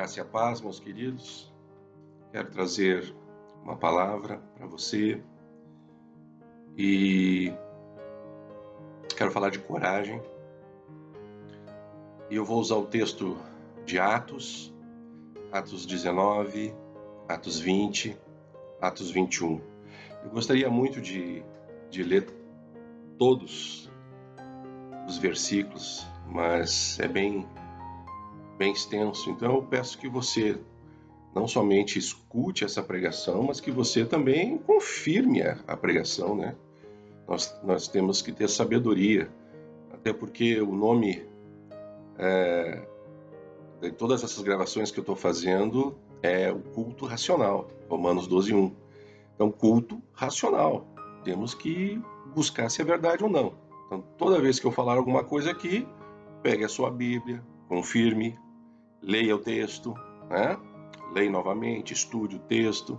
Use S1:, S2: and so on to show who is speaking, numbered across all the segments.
S1: Graça e a paz, meus queridos. Quero trazer uma palavra para você e quero falar de coragem. E eu vou usar o texto de Atos 19, Atos 20, Atos 21. Eu gostaria muito de ler todos os versículos, mas é bem extenso, então eu peço que você não somente escute essa pregação, mas que você também confirme a pregação, né? Nós temos que ter sabedoria, até porque o nome de todas essas gravações que eu estou fazendo é o culto racional, Romanos 12:1. Então, culto racional, temos que buscar se é verdade ou não. Então, toda vez que eu falar alguma coisa aqui, pegue a sua Bíblia, confirme, leia o texto, né? Leia novamente, estude o texto,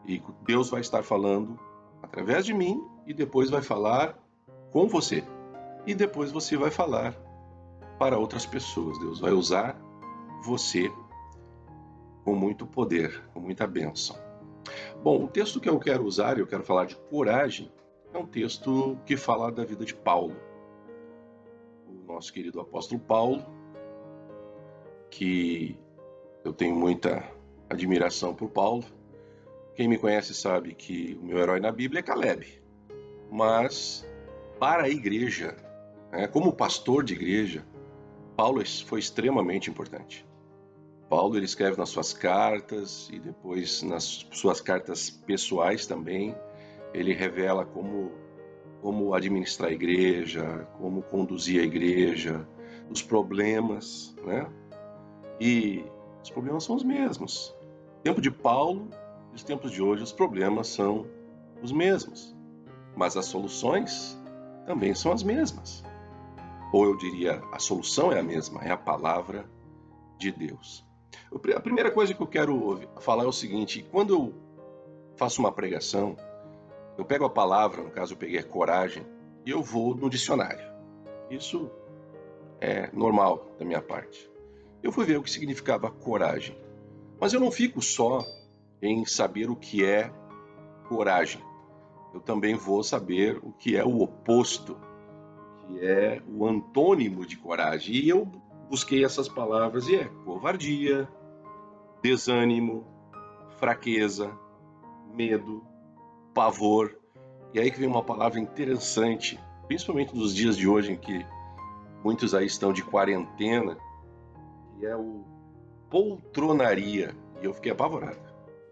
S1: e Deus vai estar falando através de mim e depois vai falar com você. E depois você vai falar para outras pessoas. Deus vai usar você com muito poder, com muita bênção. Bom, o texto que eu quero usar, eu quero falar de coragem, é um texto que fala da vida de Paulo. O nosso querido apóstolo Paulo, que eu tenho muita admiração por Paulo. Quem me conhece sabe que o meu herói na Bíblia é Caleb. Mas para a igreja, como pastor de igreja, Paulo foi extremamente importante. Paulo ele escreve nas suas cartas e depois nas suas cartas pessoais também, ele revela como administrar a igreja, como conduzir a igreja, os problemas, né? E os problemas são os mesmos. No tempo de Paulo e os tempos de hoje, os problemas são os mesmos. Mas as soluções também são as mesmas. Ou eu diria, a solução é a mesma, é a palavra de Deus. A primeira coisa que eu quero falar é o seguinte: quando eu faço uma pregação, eu pego a palavra, no caso eu peguei a coragem, e eu vou no dicionário. Isso é normal da minha parte. Eu fui ver o que significava coragem. Mas eu não fico só em saber o que é coragem. Eu também vou saber o que é o oposto, que é o antônimo de coragem. E eu busquei essas palavras e é covardia, desânimo, fraqueza, medo, pavor. E aí que vem uma palavra interessante, principalmente nos dias de hoje em que muitos aí estão de quarentena, que é o poltronaria. E eu fiquei apavorado.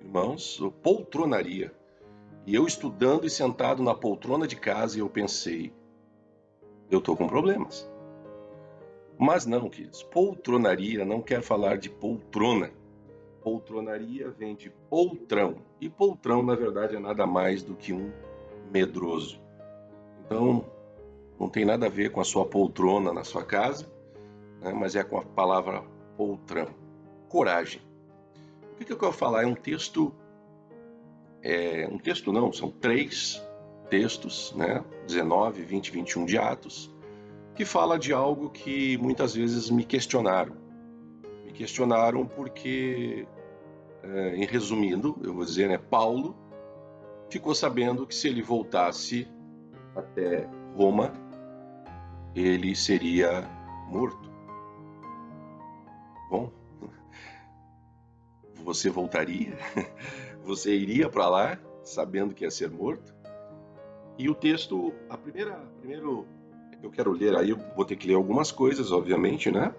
S1: Irmãos, poltronaria. E eu estudando e sentado na poltrona de casa, e eu pensei, eu estou com problemas. Mas não, queridos, poltronaria não quer falar de poltrona. Poltronaria vem de poltrão. E poltrão, na verdade, é nada mais do que um medroso. Então, não tem nada a ver com a sua poltrona na sua casa, né, mas é com a palavra poltrão. Coragem. O que eu quero falar? É um texto... não, são 3 textos, né? 19, 20 e 21 de Atos, que fala de algo que muitas vezes me questionaram. Me questionaram porque, em resumindo, eu vou dizer, né, Paulo ficou sabendo que se ele voltasse até Roma, ele seria morto. Bom, você voltaria? Você iria para lá sabendo que ia ser morto? E o texto, primeiro eu quero ler aí, eu vou ter que ler algumas coisas, obviamente, né?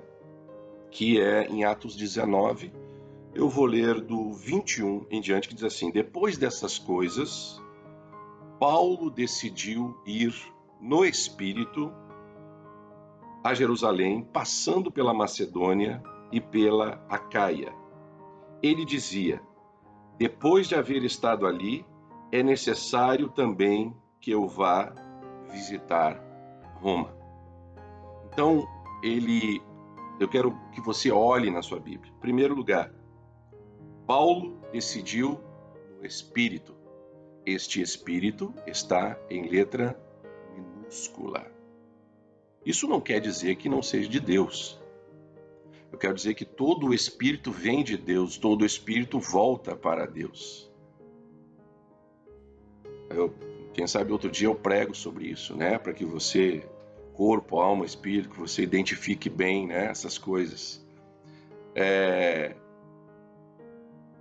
S1: Que é em Atos 19, eu vou ler do 21 em diante, que diz assim: depois dessas coisas, Paulo decidiu ir no Espírito a Jerusalém, passando pela Macedônia e pela Acaia. Ele dizia: depois de haver estado ali, é necessário também que eu vá visitar Roma. Então, eu quero que você olhe na sua Bíblia. Em primeiro lugar, Paulo decidiu no Espírito. Este Espírito está em letra minúscula. Isso não quer dizer que não seja de Deus. Eu quero dizer que todo o Espírito vem de Deus, todo o Espírito volta para Deus. Quem sabe outro dia eu prego sobre isso, né? Para que você, corpo, alma, espírito, que você identifique bem, né? Essas coisas.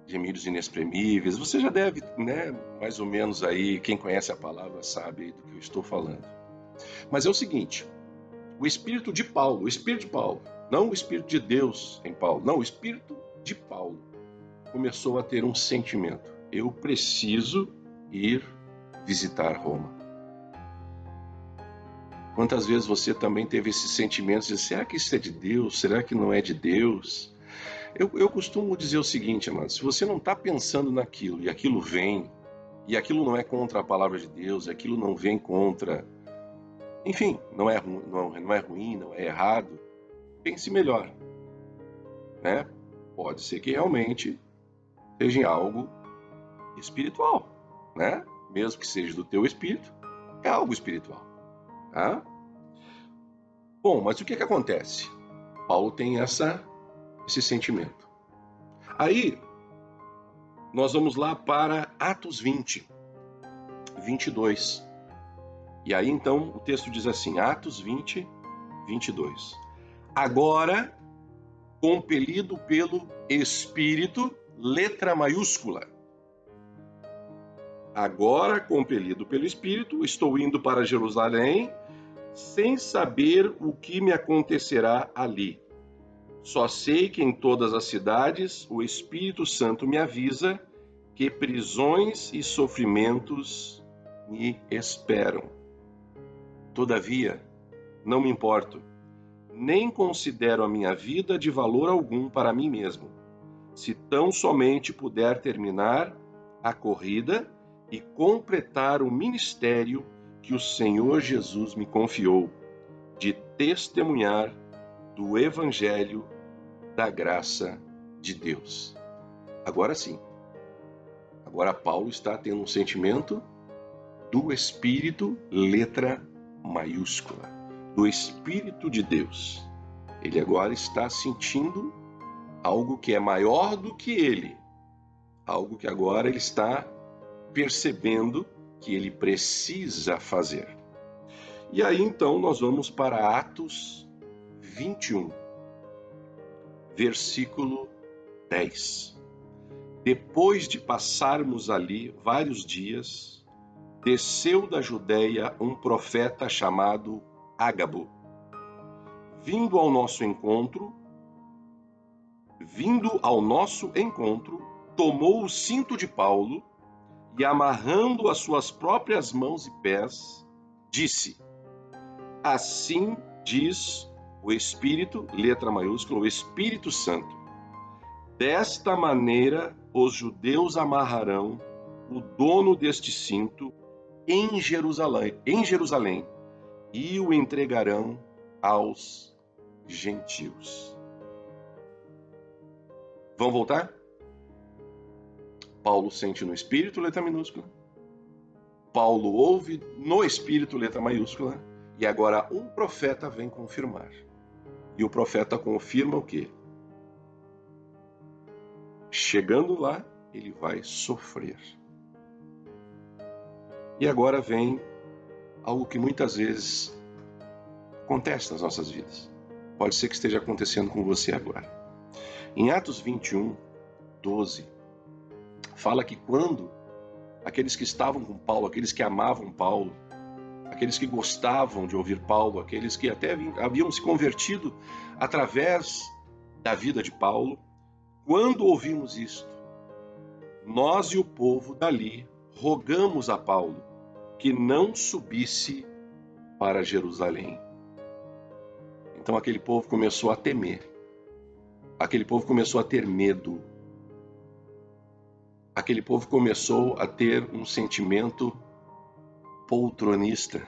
S1: Gemidos inexprimíveis. Você já deve, né? Mais ou menos aí, quem conhece a palavra sabe do que eu estou falando. Mas é o seguinte, o Espírito de Paulo, não o Espírito de Deus em Paulo, não, o Espírito de Paulo começou a ter um sentimento. Eu preciso ir visitar Roma. Quantas vezes você também teve esses sentimentos de será que isso é de Deus? Será que não é de Deus? Eu costumo dizer o seguinte, amado, se você não está pensando naquilo e aquilo vem, e aquilo não é contra a palavra de Deus, e aquilo não vem contra... Enfim, não é ruim, não é errado, pense melhor, né? Pode ser que realmente seja algo espiritual, né? Mesmo que seja do teu espírito, é algo espiritual, tá? Bom, mas o que acontece? Paulo tem esse sentimento. Aí, nós vamos lá para Atos 20, 22. E aí, então, o texto diz assim, Atos 20, 22. Agora, compelido pelo Espírito, letra maiúscula. Agora, compelido pelo Espírito, estou indo para Jerusalém, sem saber o que me acontecerá ali. Só sei que em todas as cidades o Espírito Santo me avisa que prisões e sofrimentos me esperam. Todavia, não me importo, nem considero a minha vida de valor algum para mim mesmo, se tão somente puder terminar a corrida e completar o ministério que o Senhor Jesus me confiou, de testemunhar do Evangelho da graça de Deus. Agora sim, agora Paulo está tendo um sentimento do Espírito, letra maiúscula, do Espírito de Deus. Ele agora está sentindo algo que é maior do que ele, algo que agora ele está percebendo que ele precisa fazer. E aí então nós vamos para Atos 21, versículo 10. Depois de passarmos ali vários dias, desceu da Judéia um profeta chamado Ágabo. Vindo ao nosso encontro, tomou o cinto de Paulo e, amarrando as suas próprias mãos e pés, disse: Assim diz o Espírito, letra maiúscula, o Espírito Santo. Desta maneira os judeus amarrarão o dono deste cinto em Jerusalém e o entregarão aos gentios. Vamos voltar? Paulo sente no Espírito, letra minúscula. Paulo ouve no Espírito, letra maiúscula. E agora um profeta vem confirmar. E o profeta confirma o quê? Chegando lá, ele vai sofrer. E agora vem algo que muitas vezes acontece nas nossas vidas. Pode ser que esteja acontecendo com você agora. Em Atos 21, 12, fala que quando aqueles que estavam com Paulo, aqueles que amavam Paulo, aqueles que gostavam de ouvir Paulo, aqueles que até haviam se convertido através da vida de Paulo, quando ouvimos isto, nós e o povo dali rogamos a Paulo que não subisse para Jerusalém. Então aquele povo começou a temer, aquele povo começou a ter medo, aquele povo começou a ter um sentimento poltronista,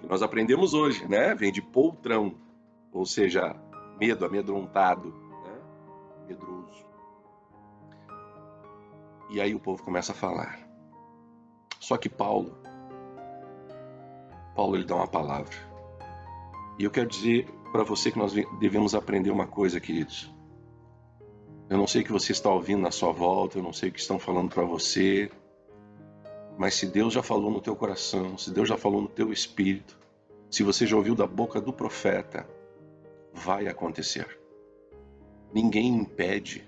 S1: que nós aprendemos hoje, né? Vem de poltrão, ou seja, medo, amedrontado, né? Medroso. E aí o povo começa a falar. Só que Paulo ele dá uma palavra. E eu quero dizer para você que nós devemos aprender uma coisa, queridos. Eu não sei o que você está ouvindo na sua volta, eu não sei o que estão falando para você, mas se Deus já falou no teu coração, se Deus já falou no teu espírito, se você já ouviu da boca do profeta, vai acontecer. Ninguém impede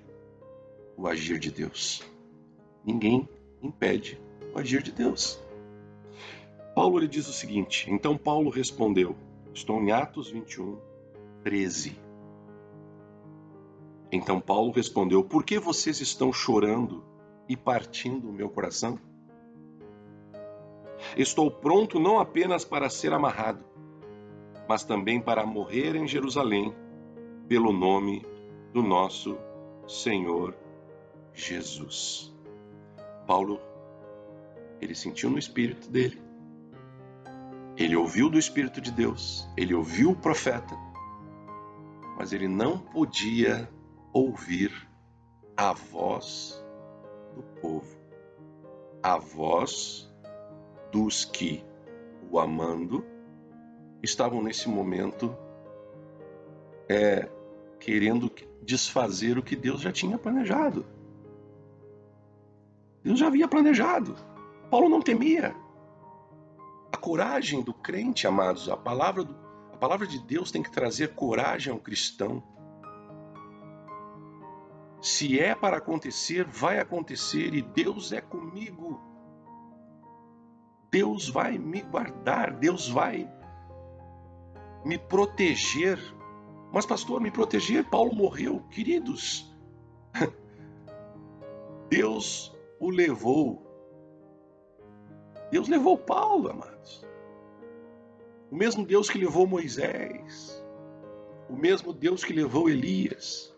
S1: o agir de Deus. Ninguém impede o agir de Deus. Paulo lhe diz o seguinte: então Paulo respondeu, estou em Atos 21, 13. Então Paulo respondeu, por que vocês estão chorando e partindo o meu coração? Estou pronto não apenas para ser amarrado, mas também para morrer em Jerusalém, pelo nome do nosso Senhor Jesus. Paulo, ele sentiu no espírito dele, ele ouviu do Espírito de Deus, ele ouviu o profeta, mas ele não podia ouvir a voz do povo, a voz dos que, o amando, estavam nesse momento querendo desfazer o que Deus já tinha planejado. Deus já havia planejado. Paulo não temia. A coragem do crente, amados, a palavra de Deus tem que trazer coragem ao cristão. Se é para acontecer, vai acontecer, e Deus é comigo. Deus vai me guardar, Deus vai me proteger. Mas, pastor, me proteger? Paulo morreu. Queridos, Deus o levou. Deus levou Paulo, amados. O mesmo Deus que levou Moisés, o mesmo Deus que levou Elias,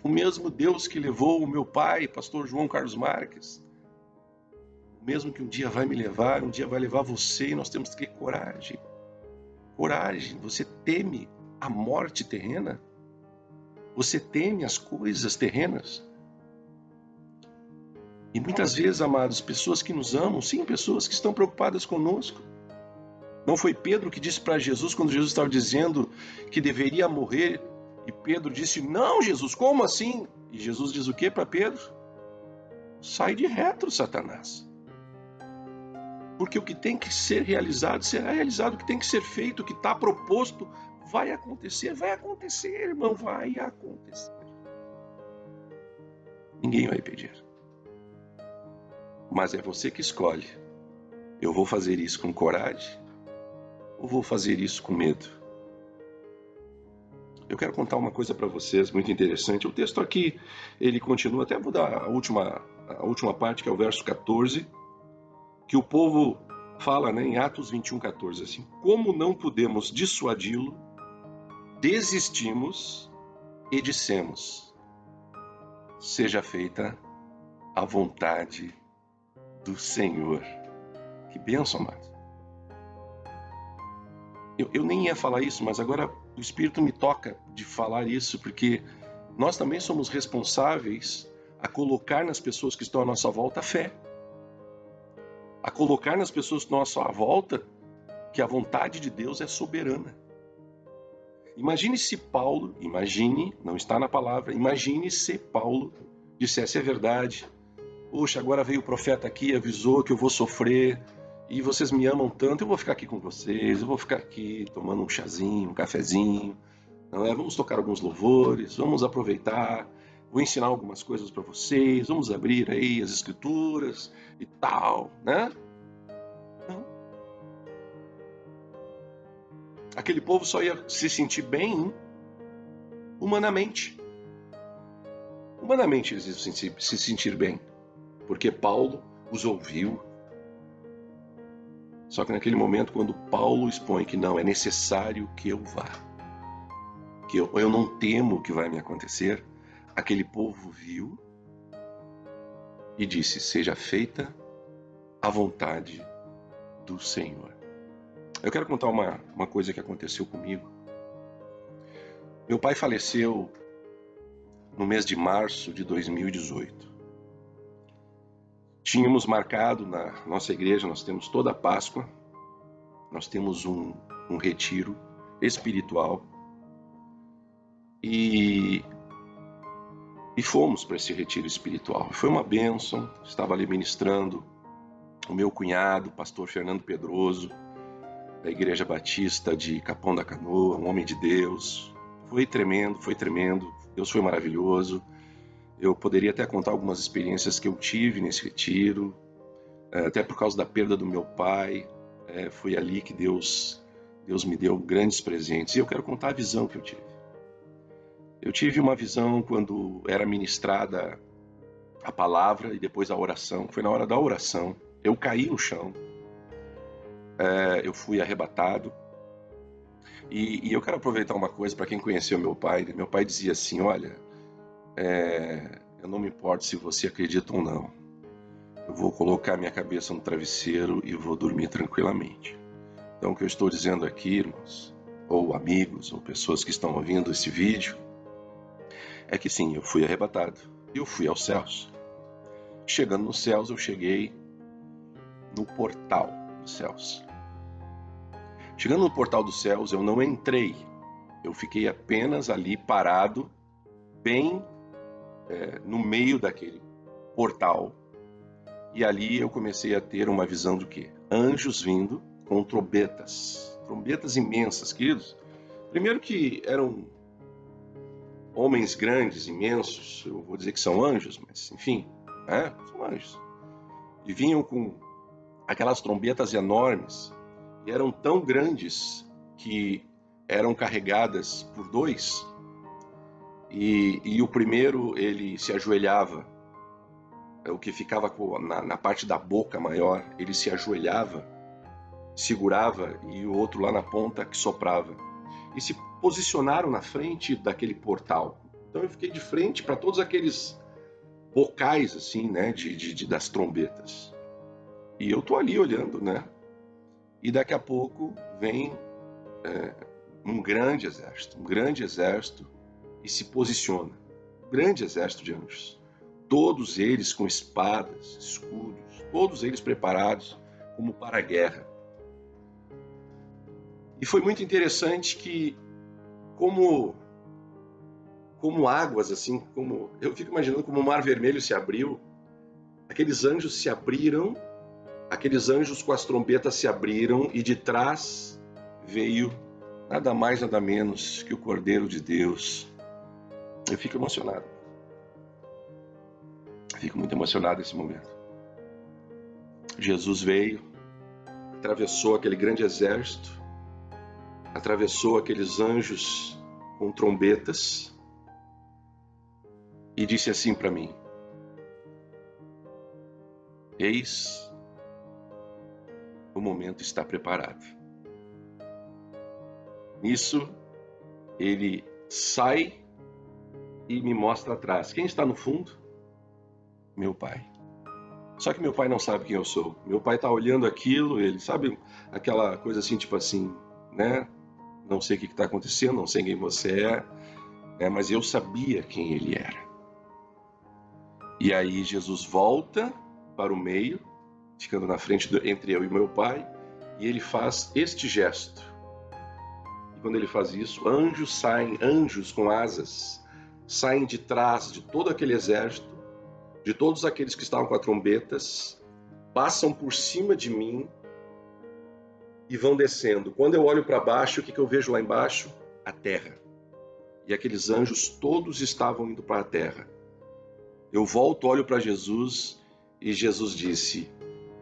S1: o mesmo Deus que levou o meu pai, pastor João Carlos Marques, o mesmo que um dia vai me levar, um dia vai levar você, e nós temos que ter coragem. Coragem. Você teme a morte terrena? Você teme as coisas terrenas? E muitas vezes, amados, pessoas que nos amam, sim, pessoas que estão preocupadas conosco. Não foi Pedro que disse para Jesus, quando Jesus estava dizendo que deveria morrer, e Pedro disse, não, Jesus, como assim? E Jesus diz o que para Pedro? Sai de retro, Satanás. Porque o que tem que ser realizado, será realizado. O que tem que ser feito, o que está proposto, vai acontecer, irmão, vai acontecer. Ninguém vai impedir. Mas é você que escolhe. Eu vou fazer isso com coragem ou vou fazer isso com medo? Eu quero contar uma coisa para vocês muito interessante. O texto aqui, ele continua, até vou dar a última parte, que é o verso 14, que o povo fala, né, em Atos 21, 14, assim, como não podemos dissuadi-lo, desistimos e dissemos, seja feita a vontade do Senhor. Que bênção, amado. Eu nem ia falar isso, mas agora o Espírito me toca de falar isso, porque nós também somos responsáveis a colocar nas pessoas que estão à nossa volta a fé. A colocar nas pessoas que estão à nossa volta que a vontade de Deus é soberana. Imagine se Paulo, não está na palavra, imagine se Paulo dissesse a verdade. Poxa, agora veio o profeta aqui, avisou que eu vou sofrer, e vocês me amam tanto, eu vou ficar aqui com vocês, eu vou ficar aqui tomando um chazinho, um cafezinho, não é? Vamos tocar alguns louvores, vamos aproveitar, vou ensinar algumas coisas para vocês, vamos abrir aí as escrituras e tal, né? Não. Aquele povo só ia se sentir bem humanamente. Humanamente eles iam se sentir bem, porque Paulo os ouviu. Só que naquele momento, quando Paulo expõe que não, é necessário que eu vá, que eu não temo o que vai me acontecer, aquele povo viu e disse, seja feita a vontade do Senhor. Eu quero contar uma coisa que aconteceu comigo. Meu pai faleceu no mês de março de 2018. Tínhamos marcado na nossa igreja, nós temos toda a Páscoa, nós temos um retiro, espiritual e fomos para esse retiro espiritual. Foi uma bênção, estava ali ministrando o meu cunhado, pastor Fernando Pedroso, da Igreja Batista de Capão da Canoa, um homem de Deus. Foi tremendo, Deus foi maravilhoso. Eu poderia até contar algumas experiências que eu tive nesse retiro, até por causa da perda do meu pai. Foi ali que Deus me deu grandes presentes. E eu quero contar a visão que eu tive. Eu tive uma visão quando era ministrada a palavra e depois a oração. Foi na hora da oração. Eu caí no chão. Eu fui arrebatado. E eu quero aproveitar uma coisa para quem conheceu meu pai. Meu pai dizia assim, olha, eu não me importo se você acredita ou não. Eu vou colocar minha cabeça no travesseiro e vou dormir tranquilamente. Então o que eu estou dizendo aqui, irmãos, ou amigos, ou pessoas que estão ouvindo esse vídeo, é que sim, eu fui arrebatado. Eu fui aos céus. Chegando nos céus, eu cheguei no portal dos céus. Chegando no portal dos céus, eu não entrei. Eu fiquei apenas ali parado, bem no meio daquele portal. E ali eu comecei a ter uma visão do quê? Anjos vindo com trombetas. Trombetas imensas, queridos. Primeiro que eram homens grandes, imensos. Eu vou dizer que são anjos, mas enfim, são anjos. E vinham com aquelas trombetas enormes. E eram tão grandes que eram carregadas por dois. E o primeiro, ele se ajoelhava. O que ficava na parte da boca maior, ele se ajoelhava, segurava, e o outro lá na ponta que soprava. E se posicionaram na frente daquele portal. Então eu fiquei de frente para todos aqueles bocais assim, né, das trombetas. E eu tô ali olhando, né? E daqui a pouco vem um grande exército e se posiciona. Um grande exército de anjos. Todos eles com espadas, escudos, todos eles preparados como para a guerra. E foi muito interessante que, como águas, assim, como eu fico imaginando como o Mar Vermelho se abriu, aqueles anjos se abriram, aqueles anjos com as trombetas se abriram e de trás veio nada mais, nada menos que o Cordeiro de Deus. Eu fico emocionado. Fico muito emocionado nesse momento. Jesus veio, atravessou aquele grande exército, atravessou aqueles anjos com trombetas e disse assim para mim: eis, o momento está preparado. Nisso, ele sai e me mostra atrás. Quem está no fundo? Meu pai. Só que meu pai não sabe quem eu sou. Meu pai está olhando aquilo, ele sabe aquela coisa assim, tipo assim, né? Não sei o que está acontecendo, não sei quem você é, né? Mas eu sabia quem ele era. E aí Jesus volta para o meio, ficando na frente entre eu e meu pai, e ele faz este gesto. E quando ele faz isso, anjos com asas, saem de trás de todo aquele exército, de todos aqueles que estavam com as trombetas, passam por cima de mim e vão descendo. Quando eu olho para baixo, o que eu vejo lá embaixo? A terra. E aqueles anjos todos estavam indo para a terra. Eu volto, olho para Jesus e Jesus disse: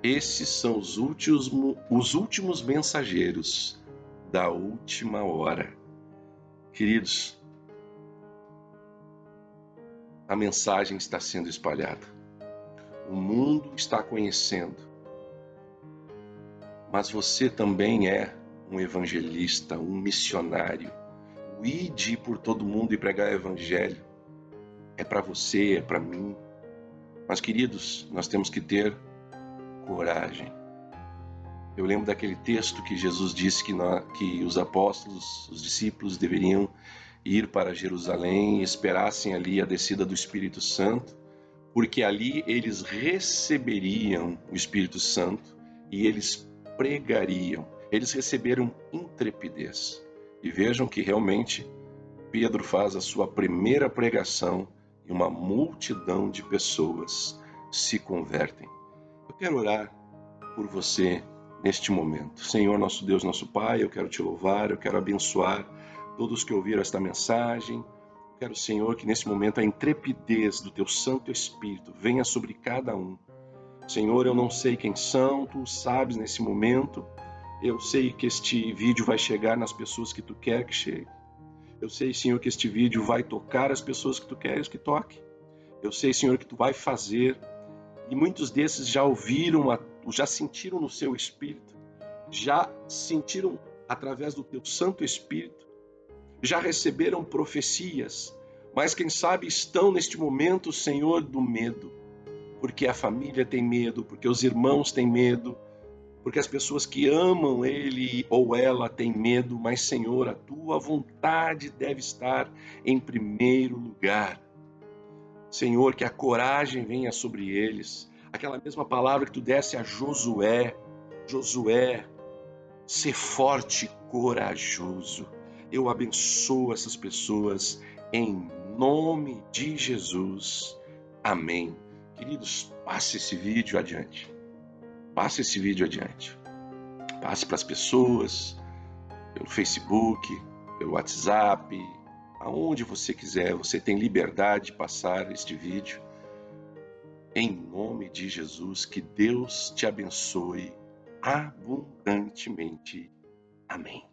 S1: esses são os últimos mensageiros da última hora. Queridos, a mensagem está sendo espalhada. O mundo está conhecendo. Mas você também é um evangelista, um missionário. O ide por todo mundo e pregar o evangelho. É para você, é para mim. Mas, queridos, nós temos que ter coragem. Eu lembro daquele texto que Jesus disse que os apóstolos, os discípulos deveriam ir para Jerusalém e esperassem ali a descida do Espírito Santo, porque ali eles receberiam o Espírito Santo e eles pregariam. Eles receberam intrepidez. E vejam que realmente Pedro faz a sua primeira pregação e uma multidão de pessoas se convertem. Eu quero orar por você neste momento. Senhor, nosso Deus, nosso Pai, eu quero te louvar, eu quero abençoar todos que ouviram esta mensagem. Eu quero, Senhor, que nesse momento a intrepidez do teu Santo Espírito venha sobre cada um. Senhor, eu não sei quem são, tu sabes nesse momento. Eu sei que este vídeo vai chegar nas pessoas que tu quer que chegue. Eu sei, Senhor, que este vídeo vai tocar as pessoas que tu queres que toque. Eu sei, Senhor, que tu vai fazer. E muitos desses já ouviram, já sentiram no seu espírito, já sentiram através do teu Santo Espírito, já receberam profecias, mas quem sabe estão neste momento, Senhor, do medo, porque a família tem medo, porque os irmãos têm medo, porque as pessoas que amam ele ou ela têm medo, mas, Senhor, a tua vontade deve estar em primeiro lugar. Senhor, que a coragem venha sobre eles, aquela mesma palavra que tu desse a Josué, ser forte e corajoso. Eu abençoo essas pessoas em nome de Jesus. Amém. Queridos, passe esse vídeo adiante. Passe esse vídeo adiante. Passe para as pessoas, pelo Facebook, pelo WhatsApp, aonde você quiser. Você tem liberdade de passar este vídeo. Em nome de Jesus, que Deus te abençoe abundantemente. Amém.